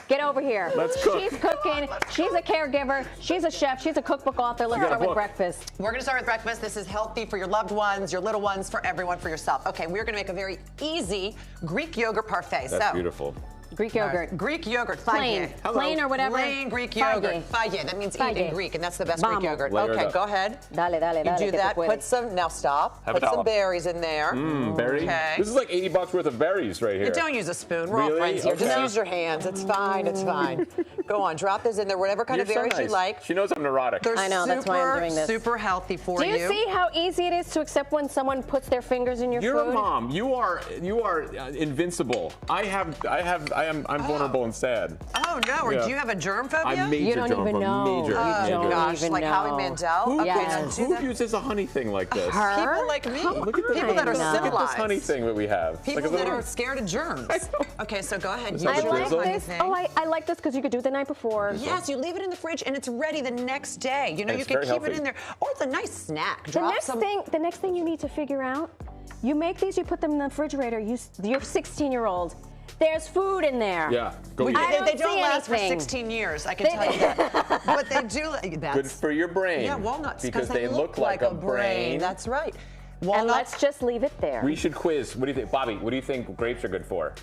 Get over here. Let's cook. She's cooking. She's a caregiver. She's a chef. She's a cookbook author. Let's start with breakfast. We're going to start with breakfast. This is healthy for your loved ones, your little ones, for everyone, for yourself. Okay, we're going to make a very easy Greek yogurt parfait. That's beautiful. Greek yogurt. Greek yogurt. Plain. Plain or whatever. Plain Greek yogurt. Faye. That means eat in Greek, and that's the best Greek yogurt. Okay, go ahead. Dale, dale, dale. You do that. Put some, now stop. Put some berries in there. Berries? Okay. This is like $80 worth of berries right here. Don't use a spoon. We're all friends here. Okay. Just use your hands. It's fine. It's fine. Go on. Drop those in there. Whatever kind of berries you like. She knows I'm neurotic. I know. That's why I'm doing this. Super healthy for you. Do you see how easy it is to accept when someone puts their fingers in your food? You're a mom. You are invincible. I'm vulnerable and sad. Oh no! Or do you have a germ phobia? I'm major You don't germ even phobia. know. Major. Oh gosh, like Howie Mandel. Who uses a honey thing like this? People like me. Look at this. People that are Look at civilized. this honey thing that we have. People that are scared of germs. Okay, so go ahead. I like this. Oh, I like this because you could do it the night before. Yes, you leave it in the fridge and it's ready the next day. You know, you can keep it in there. Or it's a nice snack. The next thing you need to figure out, you make these, you put them in the refrigerator. Your 16-year-old. There's food in there. Yeah, go eat They it. don't last for 16 years, I can tell you that. But they do. Good for your brain. Yeah, walnuts. Because they look like a brain. That's right. Walnuts. And let's just leave it there. We should quiz. What do you think? Bobby, what do you think grapes are good for?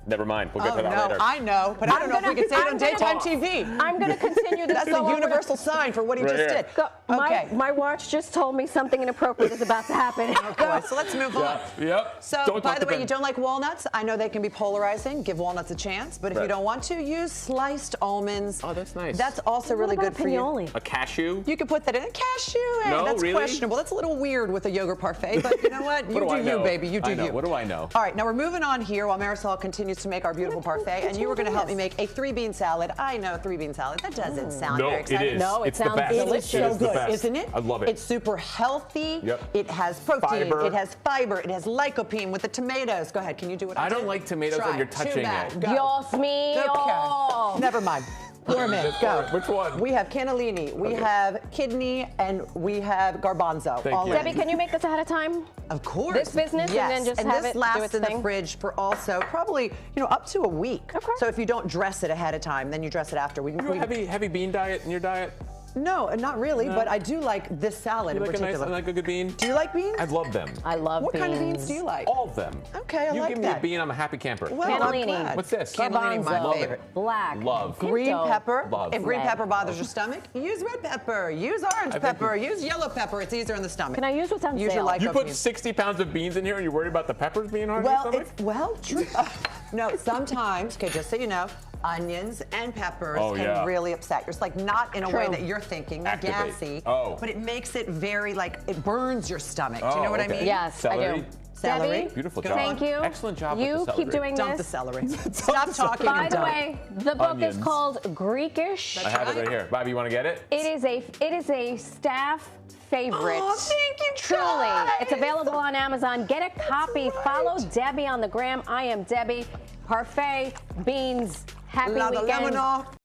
Never mind. We'll get to that later. I know, but I don't know if we can say it on daytime TV. I'm going to continue this. That's a universal sign for what he just did. Okay. My watch just told me something inappropriate is about to happen. Okay, so let's move on. Yep. So, by the way, you don't like walnuts? I know they can be polarizing. Give walnuts a chance. But if you don't want to, use sliced almonds. Oh, that's nice. That's also really good for you. A cashew? You can put that in. A cashew. No, that's really? questionable. That's a little weird with a yogurt parfait. But you know what? You do you, baby. You do you. What do I know? All right, now we're moving on here while Marisol continues to make our beautiful parfait. And you were going to help me make a 3-bean salad. I know, 3-bean salad. That doesn't sound very exciting. It is. No, it sounds delicious. It is the best. Isn't it? I love it. It's super healthy. Yep. It has protein. Fiber. It has fiber. It has lycopene with the tomatoes. Go ahead. Can you do what I did? I don't like tomatoes when you're touching it. Dios mío. Okay. Never mind. Pour them in. Go. Which one? We have cannellini, we have kidney, and we have garbanzo. Thank you. Debbie, can you make this ahead of time? Of course. This business, yes. and then just have it do its this lasts in thing? the fridge for also probably, up to a week. Okay. So if you don't dress it ahead of time, then you dress it after. You have a heavy bean diet in your diet? No, not really, but I do like this salad in particular. Like a good bean? Do you like beans? I love them. I love what beans. What kind of beans do you like? All of them. Okay, I like that. You give me a bean, I'm a happy camper. Well, cannellini. What's this? Cannellini, my favorite. Black. Love. Green pepper. Love. If green pepper bothers your stomach, use red pepper. Use orange pepper. Use yellow pepper. It's easier on the stomach. Can I use what's on use sale? You put 60 pounds of beans in here and you're worried about the peppers being hard on your stomach? True. No, sometimes, okay, just so you know, onions and peppers can really upset. It's like not in a way that you're thinking, they're gassy, but it makes it very it burns your stomach. Do you know what I mean? Yes, I do. Celery. Debbie, beautiful job. Thank you. Excellent job You with the keep doing Dump this. the celery. Stop talking. By the way, the book is called Greekish. I have it right here. Bobby, you want to get it? It is a staff favorite. Oh, thank you, Truly. guys. It's available on Amazon. Get a copy. Follow Debbie on the gram. I am Debbie. Parfait, beans. Happy weekend.